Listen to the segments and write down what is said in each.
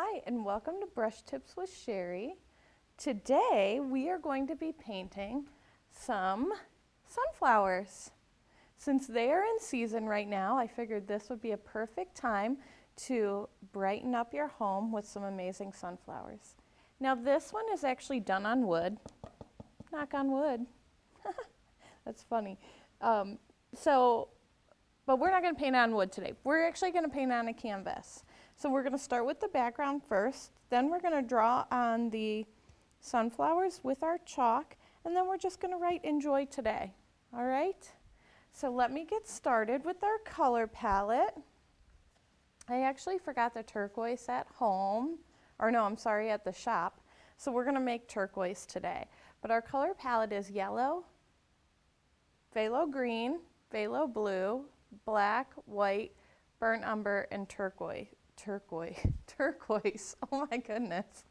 Hi, and welcome to Brush Tips with Cheri. Today we are going to be painting some sunflowers. Since they are in season right now, I figured this would be a perfect time to brighten up your home with some amazing sunflowers. Now this one is actually done on wood. Knock on wood. That's funny. But we're not going to paint on wood today. We're actually going to paint on a canvas. So we're going to start with the background first, then we're going to draw on the sunflowers with our chalk, and then we're just going to write "Enjoy today." All right? So let me get started with our color palette. I actually forgot the turquoise at home, or no, I'm sorry, at the shop. So we're going to make turquoise today. But our color palette is yellow, phthalo green, phthalo blue, black, white, burnt umber, and turquoise. Oh my goodness.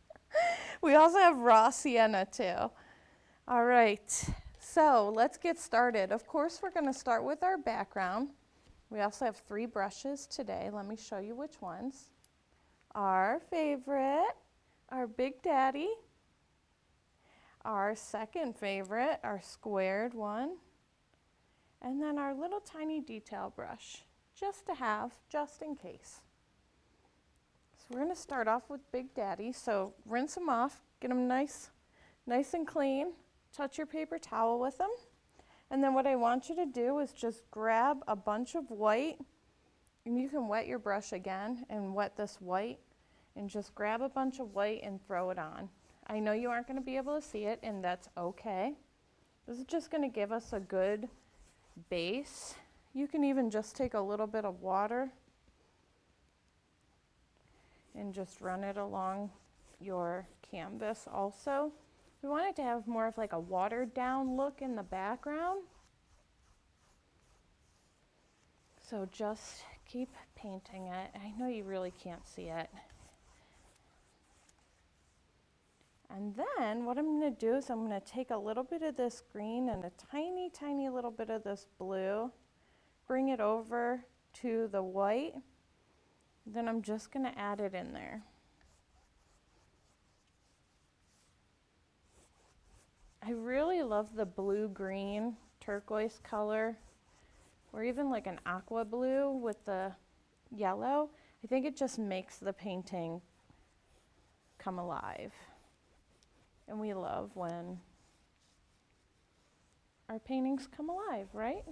We also have raw sienna too. All right, so let's get started. Of course, we're going to start with our background. We also have 3 brushes today. Let me show you which ones. Our favorite, our Big Daddy. Our second favorite, our squared one. And then our little tiny detail brush, just to have, just in case. So we're going to start off with Big Daddy. So rinse them off, get them nice and clean. Touch your paper towel with them. And then what I want you to do is just grab a bunch of white, and you can wet your brush again and wet this white, and just grab a bunch of white and throw it on. I know you aren't going to be able to see it, and that's okay. This is just going to give us a good base. You can even just take a little bit of water and just run it along your canvas also. We want it to have more of like a watered down look in the background. So just keep painting it. I know you really can't see it. And then what I'm going to do is I'm going to take a little bit of this green and a tiny little bit of this blue, bring it over to the white. Then I'm just going to add it in there. I really love the blue-green turquoise color, or even like an aqua blue with the yellow. I think it just makes the painting come alive. And we love when our paintings come alive, right?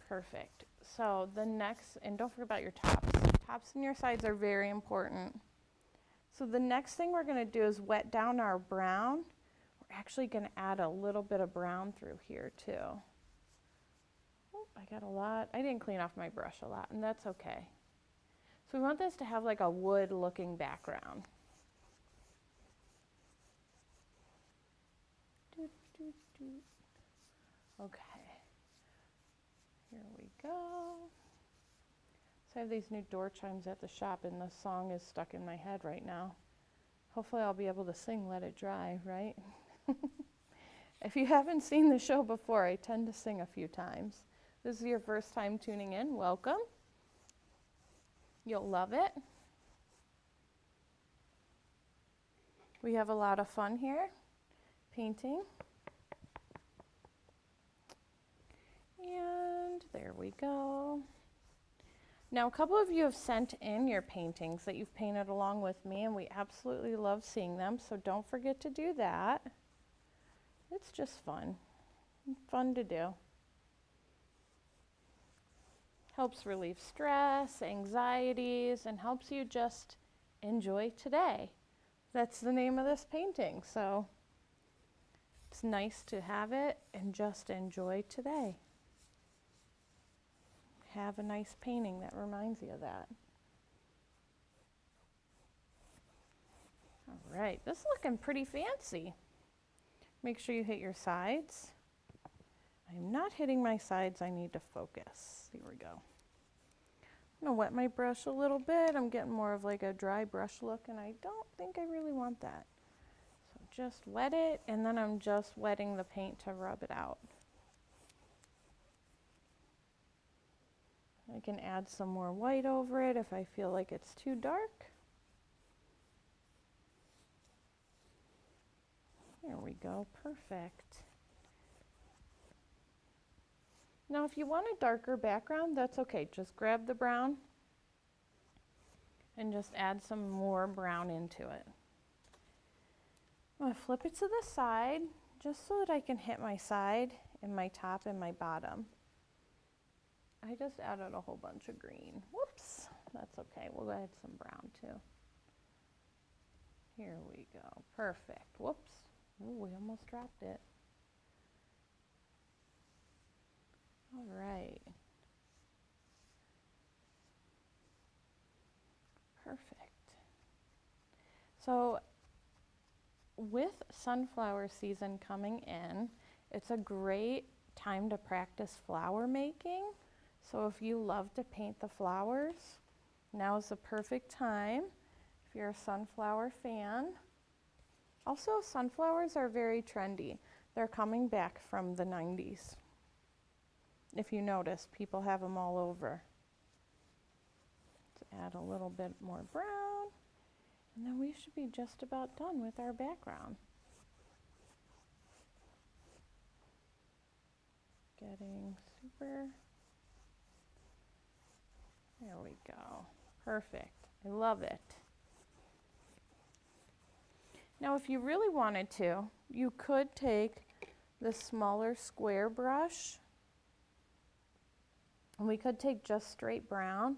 Perfect. So the next, and don't forget about your tops. Tops and your sides are very important. So the next thing we're going to do is wet down our brown. We're actually going to add a little bit of brown through here too. Oh, I got a lot. I didn't clean off my brush a lot, and that's okay. So we want this to have like a wood looking background. Okay. Here we go. So I have these new door chimes at the shop, and the song is stuck in my head right now. Hopefully I'll be able to sing Let It Dry, right? If you haven't seen the show before, I tend to sing a few times. This is your first time tuning in, welcome. You'll love it. We have a lot of fun here, painting. And there we go. Now, a couple of you have sent in your paintings that you've painted along with me, and we absolutely love seeing them, so don't forget to do that. It's just fun to do. Helps relieve stress, anxieties, and helps you just enjoy today. That's the name of this painting, so it's nice to have it and just enjoy today. Have a nice painting that reminds you of that. All right, this is looking pretty fancy. Make sure you hit your sides. I'm not hitting my sides, I need to focus. Here we go. I'm gonna wet my brush a little bit. I'm getting more of like a dry brush look, and I don't think I really want that. So just wet it, and then I'm just wetting the paint to rub it out. I can add some more white over it if I feel like it's too dark. There we go, perfect. Now if you want a darker background, that's okay. Just grab the brown and just add some more brown into it. I'm going to flip it to the side just so that I can hit my side and my top and my bottom. I just added a whole bunch of green. Whoops, that's okay. We'll add some brown too. Here we go, perfect. Whoops, ooh, we almost dropped it. All right. Perfect. So with sunflower season coming in, it's a great time to practice flower making. So if you love to paint the flowers, now is the perfect time if you're a sunflower fan. Also, sunflowers are very trendy. They're coming back from the 90s. If you notice, people have them all over. Let's add a little bit more brown, and then we should be just about done with our background. Getting super. There we go. Perfect. I love it. Now, if you really wanted to, you could take the smaller square brush, and we could take just straight brown.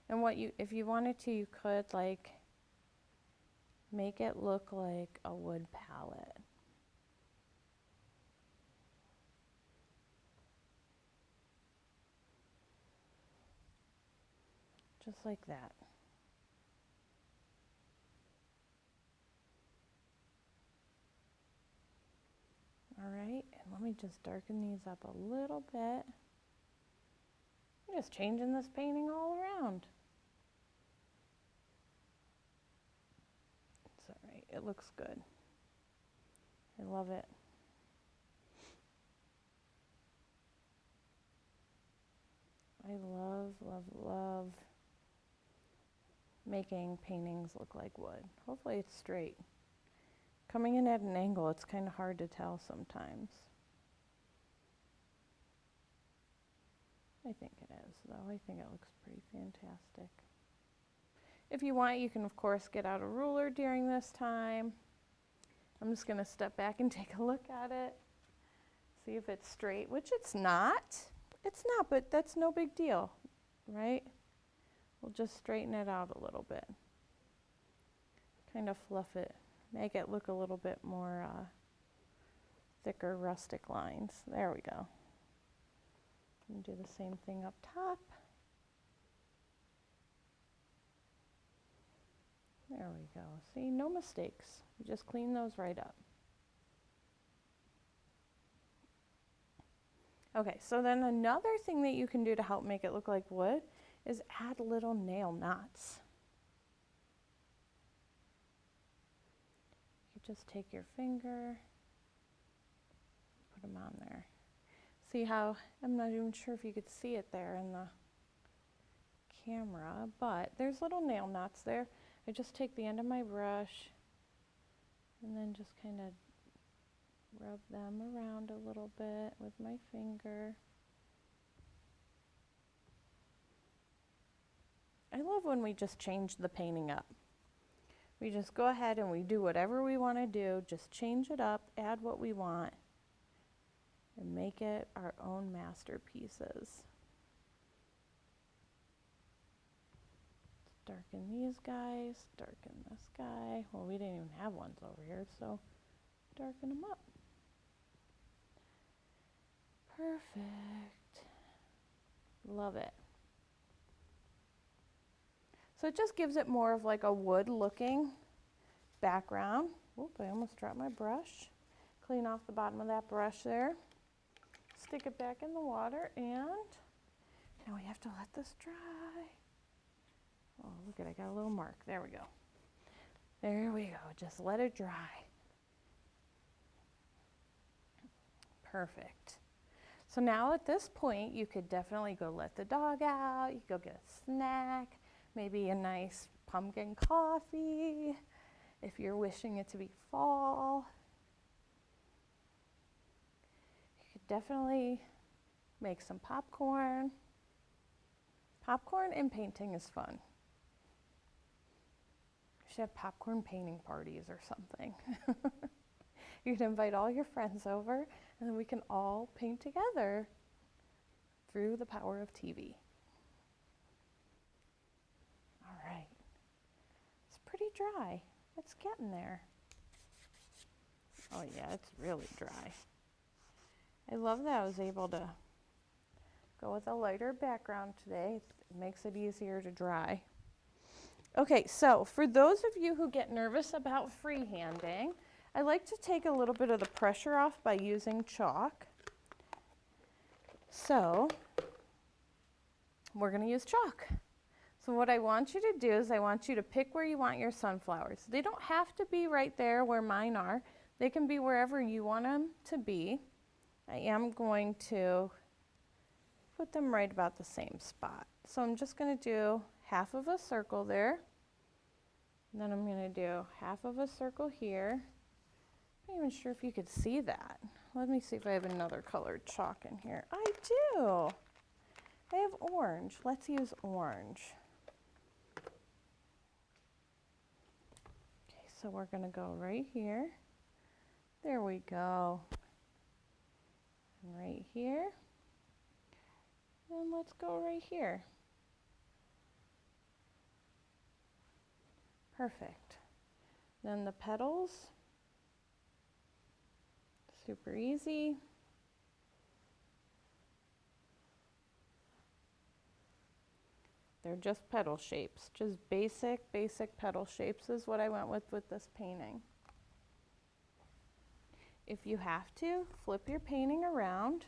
And if you wanted to, you could like make it look like a wood palette. Just like that. All right, and let me just darken these up a little bit. I'm just changing this painting all around. It's all right, it looks good. I love it. I love, love, love making paintings look like wood. Hopefully it's straight. Coming in at an angle, it's kind of hard to tell sometimes. I think it is, though. I think it looks pretty fantastic. If you want, you can, of course, get out a ruler during this time. I'm just going to step back and take a look at it, see if it's straight, which it's not. It's not, but that's no big deal, right? We'll just straighten it out a little bit. Kind of fluff it, make it look a little bit more thicker, rustic lines. There we go. And do the same thing up top. There we go. See, no mistakes. You just clean those right up. Okay, so then another thing that you can do to help make it look like wood is add little nail knots. You just take your finger, put them on there. See how, I'm not even sure if you could see it there in the camera, but there's little nail knots there. I just take the end of my brush and then just kind of rub them around a little bit with my finger. I love when we just change the painting up. We just go ahead and we do whatever we want to do, just change it up, add what we want, and make it our own masterpieces. Darken these guys, darken this guy. Well, we didn't even have ones over here, so darken them up. Perfect. Love it. So it just gives it more of like a wood looking background. Oop, I almost dropped my brush. Clean off the bottom of that brush there. Stick it back in the water, and now we have to let this dry. Oh, look at it, I got a little mark. There we go. There we go, just let it dry. Perfect. So now at this point, you could definitely go let the dog out, you could go get a snack, maybe a nice pumpkin coffee, if you're wishing it to be fall. You could definitely make some popcorn. Popcorn and painting is fun. You should have popcorn painting parties or something. You can invite all your friends over, and then we can all paint together through the power of TV. All right. It's pretty dry. It's getting there. Oh yeah, it's really dry. I love that I was able to go with a lighter background today. It makes it easier to dry. Okay, so for those of you who get nervous about freehanding, I like to take a little bit of the pressure off by using chalk. So we're going to use chalk. So what I want you to do is I want you to pick where you want your sunflowers. They don't have to be right there where mine are. They can be wherever you want them to be. I am going to put them right about the same spot. So I'm just going to do half of a circle there. And then I'm going to do half of a circle here. I'm not even sure if you could see that. Let me see if I have another colored chalk in here. I do. I have orange. Let's use orange. Okay, so we're going to go right here. There we go. And right here. And let's go right here. Perfect. Then the petals. Super easy. They're just petal shapes, just basic petal shapes is what I went with this painting. If you have to, flip your painting around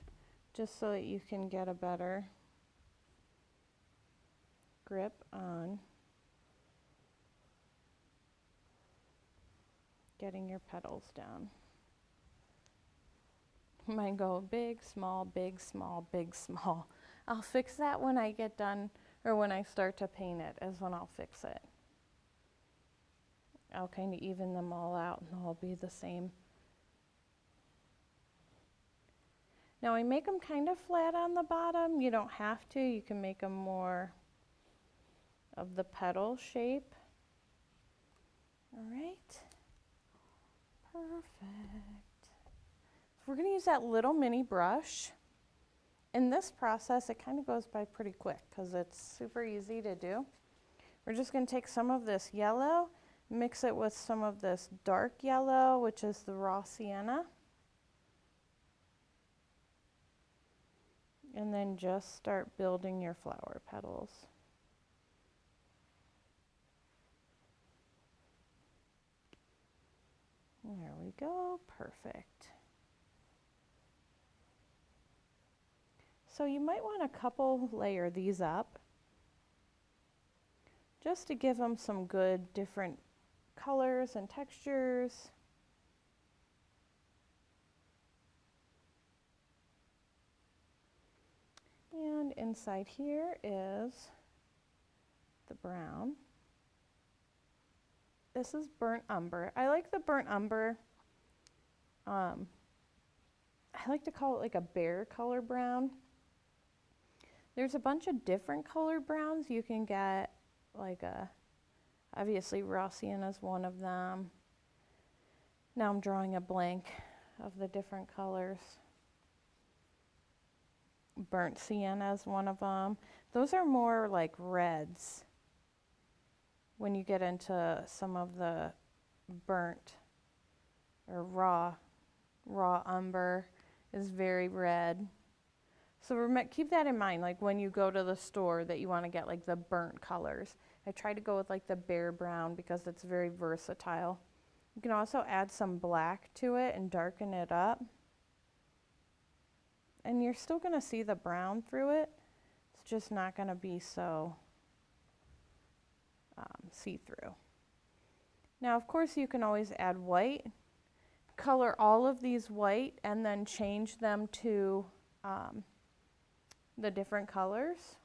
just so that you can get a better grip on getting your petals down. Mine go big, small, big, small, big, small. I'll fix that when I get done, or when I start to paint it, is when I'll fix it. I'll kind of even them all out and they'll all be the same. Now I make them kind of flat on the bottom. You don't have to. You can make them more of the petal shape. All right. Perfect. We're going to use that little mini brush. In this process, it kind of goes by pretty quick because it's super easy to do. We're just going to take some of this yellow, mix it with some of this dark yellow, which is the raw sienna. And then just start building your flower petals. There we go, perfect. So you might want to couple layer these up just to give them some good different colors and textures. And inside here is the brown. This is burnt umber. I like the burnt umber. I like to call it like a bear color brown. There's a bunch of different colored browns you can get, like obviously raw sienna is one of them. Now I'm drawing a blank of the different colors. Burnt sienna is one of them. Those are more like reds. When you get into some of the burnt or raw umber is very red. So keep that in mind, like when you go to the store that you want to get like the burnt colors. I try to go with like the bear brown because it's very versatile. You can also add some black to it and darken it up. And you're still going to see the brown through it. It's just not going to be so see-through. Now, of course, you can always add white. Color all of these white and then change them to the different colors.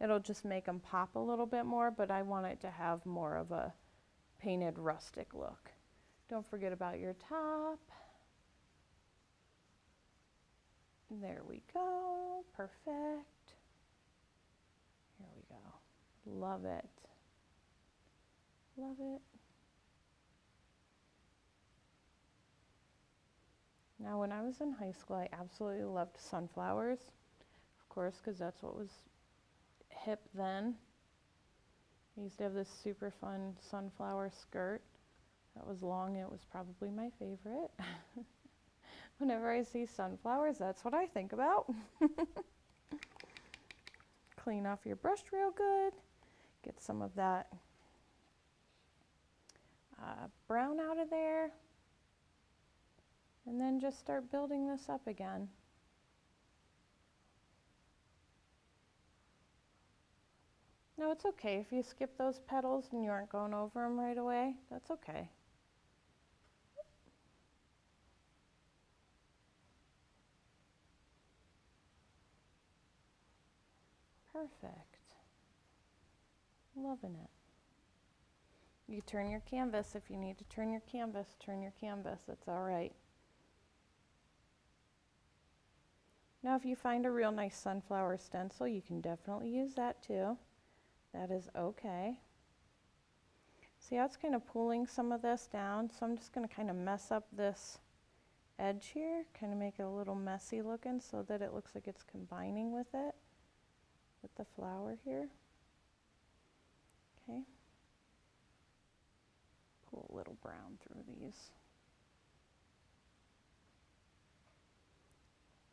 It'll just make them pop a little bit more, but I want it to have more of a painted rustic look. Don't forget about your top. There we go, perfect. Here we go, love it, love it. Now when I was in high school, I absolutely loved sunflowers, of course, because that's what was hip then. I used to have this super fun sunflower skirt that was long. It was probably my favorite. Whenever I see sunflowers, that's what I think about. Clean off your brush real good. Get some of that brown out of there. And then just start building this up again. Now it's okay if you skip those petals and you aren't going over them right away. That's okay. Perfect. Loving it. You turn your canvas if you need to turn your canvas. Turn your canvas. It's all right. Now if you find a real nice sunflower stencil, you can definitely use that too. That is okay. See how it's kind of pulling some of this down? So I'm just going to kind of mess up this edge here, kind of make it a little messy looking so that it looks like it's combining with it, with the flower here. Okay. Pull a little brown through these.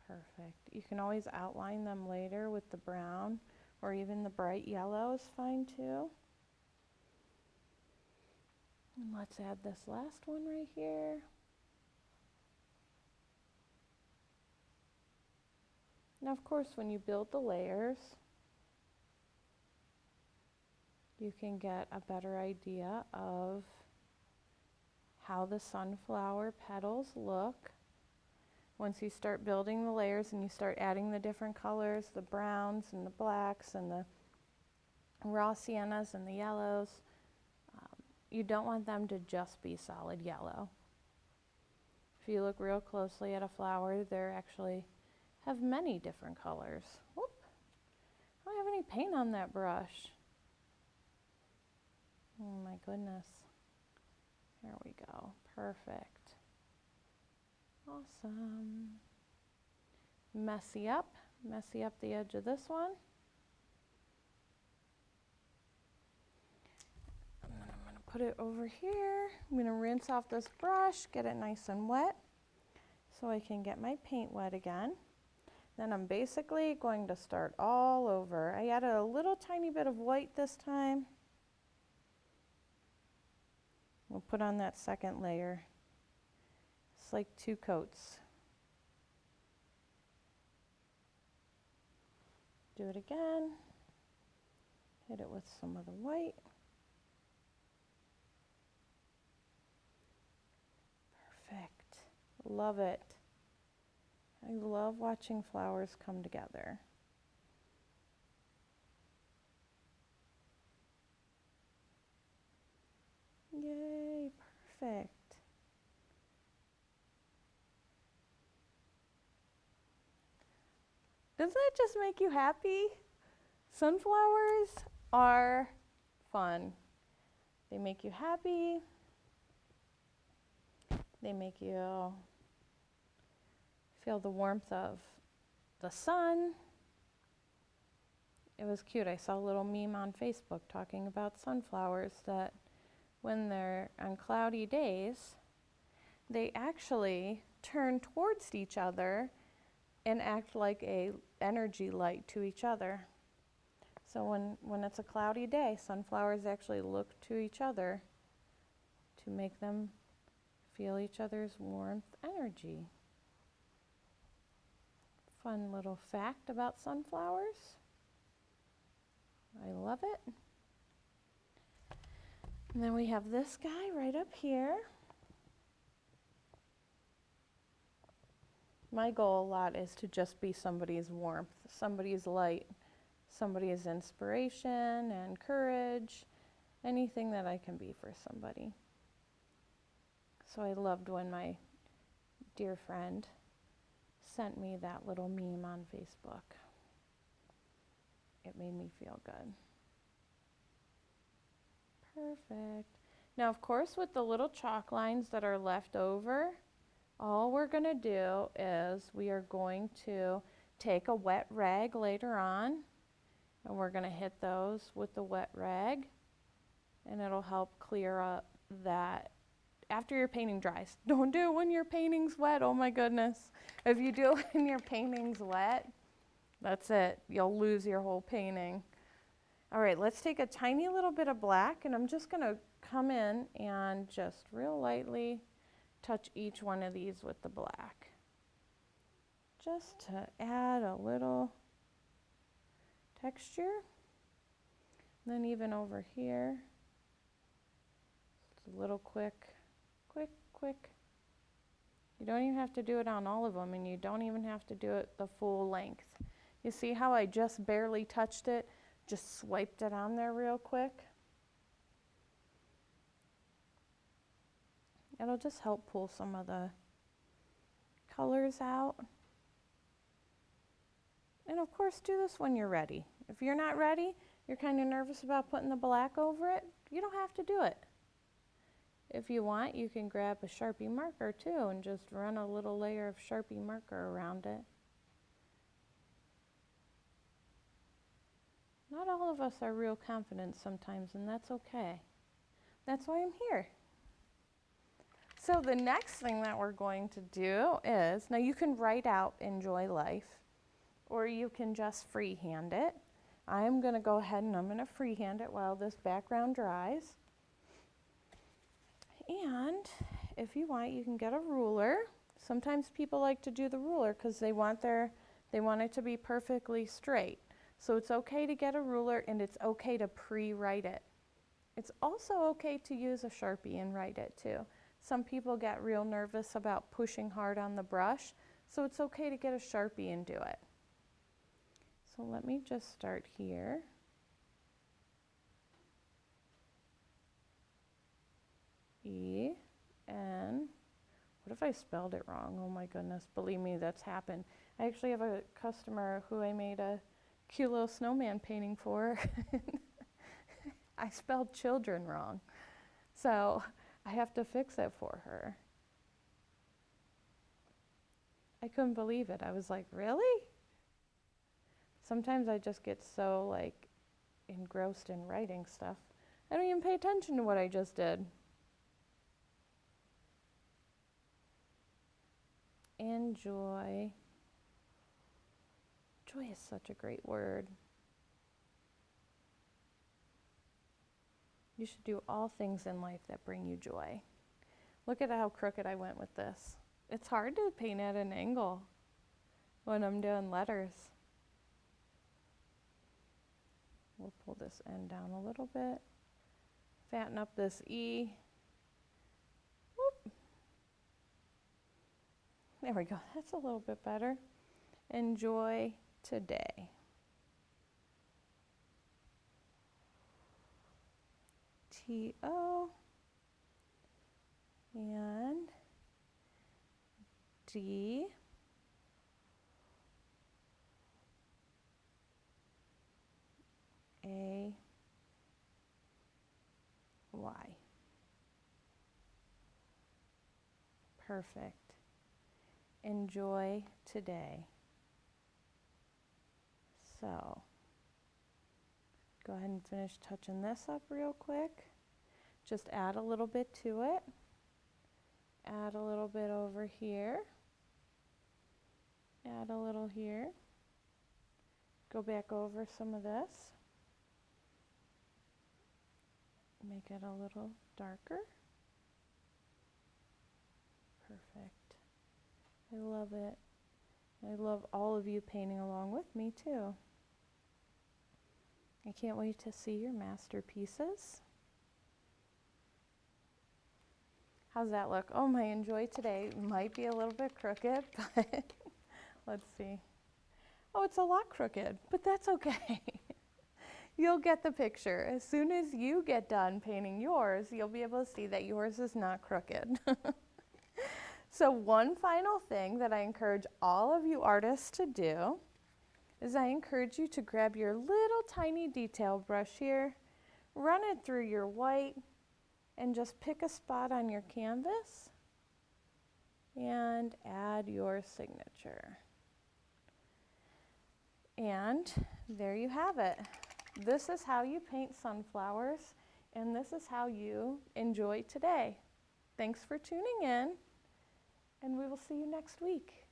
Perfect. You can always outline them later with the brown, or even the bright yellow is fine too. And let's add this last one right here. Now of course when you build the layers, you can get a better idea of how the sunflower petals look. Once you start building the layers and you start adding the different colors, the browns and the blacks and the raw siennas and the yellows, you don't want them to just be solid yellow. If you look real closely at a flower, they actually have many different colors. Whoop. I don't have any paint on that brush. Oh my goodness. There we go. Perfect. Awesome. Messy up the edge of this one. And then I'm going to put it over here. I'm going to rinse off this brush, get it nice and wet so I can get my paint wet again. Then I'm basically going to start all over. I added a little tiny bit of white this time. We'll put on that second layer. It's like 2 coats. Do it again. Hit it with some of the white. Perfect. Love it. I love watching flowers come together. Yay, perfect. Doesn't that just make you happy? Sunflowers are fun. They make you happy. They make you feel the warmth of the sun. It was cute. I saw a little meme on Facebook talking about sunflowers that when they're on cloudy days, they actually turn towards each other and act like a energy light to each other. So when it's a cloudy day, sunflowers actually look to each other to make them feel each other's warmth energy. Fun little fact about sunflowers. I love it. And then we have this guy right up here. My goal a lot is to just be somebody's warmth, somebody's light, somebody's inspiration and courage, anything that I can be for somebody. So I loved when my dear friend sent me that little meme on Facebook. It made me feel good. Perfect. Now, of course, with the little chalk lines that are left over, all we're going to do is we are going to take a wet rag later on, and we're going to hit those with the wet rag, and it'll help clear up that after your painting dries. Don't do it when your painting's wet, oh my goodness. If you do it when your painting's wet, that's it. You'll lose your whole painting. All right, let's take a tiny little bit of black, and I'm just going to come in and just real lightly touch each one of these with the black, just to add a little texture. And then even over here, just a little quick. You don't even have to do it on all of them, and you don't even have to do it the full length. You see how I just barely touched it, just swiped it on there real quick? It'll just help pull some of the colors out. And of course, do this when you're ready. If you're not ready, you're kind of nervous about putting the black over it, you don't have to do it. If you want, you can grab a Sharpie marker too and just run a little layer of Sharpie marker around it. Not all of us are real confident sometimes, and that's okay. That's why I'm here. So the next thing that we're going to do is, now you can write out "Enjoy Life," or you can just freehand it. I'm going to go ahead and I'm going to freehand it while this background dries. And if you want, you can get a ruler. Sometimes people like to do the ruler because they want it to be perfectly straight. So it's okay to get a ruler, and it's okay to pre-write it. It's also okay to use a Sharpie and write it too. Some people get real nervous about pushing hard on the brush, so it's okay to get a Sharpie and do it. So let me just start here. E-N. What if I spelled it wrong? Oh my goodness, believe me, that's happened. I actually have a customer who I made a cute little snowman painting for. I spelled children wrong. So I have to fix it for her. I couldn't believe it. I was like, really? Sometimes I just get so like engrossed in writing stuff, I don't even pay attention to what I just did. Enjoy. Joy is such a great word. You should do all things in life that bring you joy. Look at how crooked I went with this. It's hard to paint at an angle when I'm doing letters. We'll pull this end down a little bit. Fatten up this E. Whoop. There we go. That's a little bit better. Enjoy today. T-O and D A Y. Perfect. Enjoy today. So, go ahead and finish touching this up real quick. Just add a little bit to it. Add a little bit over here. Add a little here. Go back over some of this. Make it a little darker. Perfect. I love it. I love all of you painting along with me too. I can't wait to see your masterpieces. How's that look? Oh, my enjoy today might be a little bit crooked, but Let's see. Oh, it's a lot crooked, but that's okay. You'll get the picture. As soon as you get done painting yours, you'll be able to see that yours is not crooked. So one final thing that I encourage all of you artists to do is I encourage you to grab your little tiny detail brush here, run it through your white, and just pick a spot on your canvas and add your signature. And there you have it. This is how you paint sunflowers, and this is how you enjoy today. Thanks for tuning in, and we will see you next week.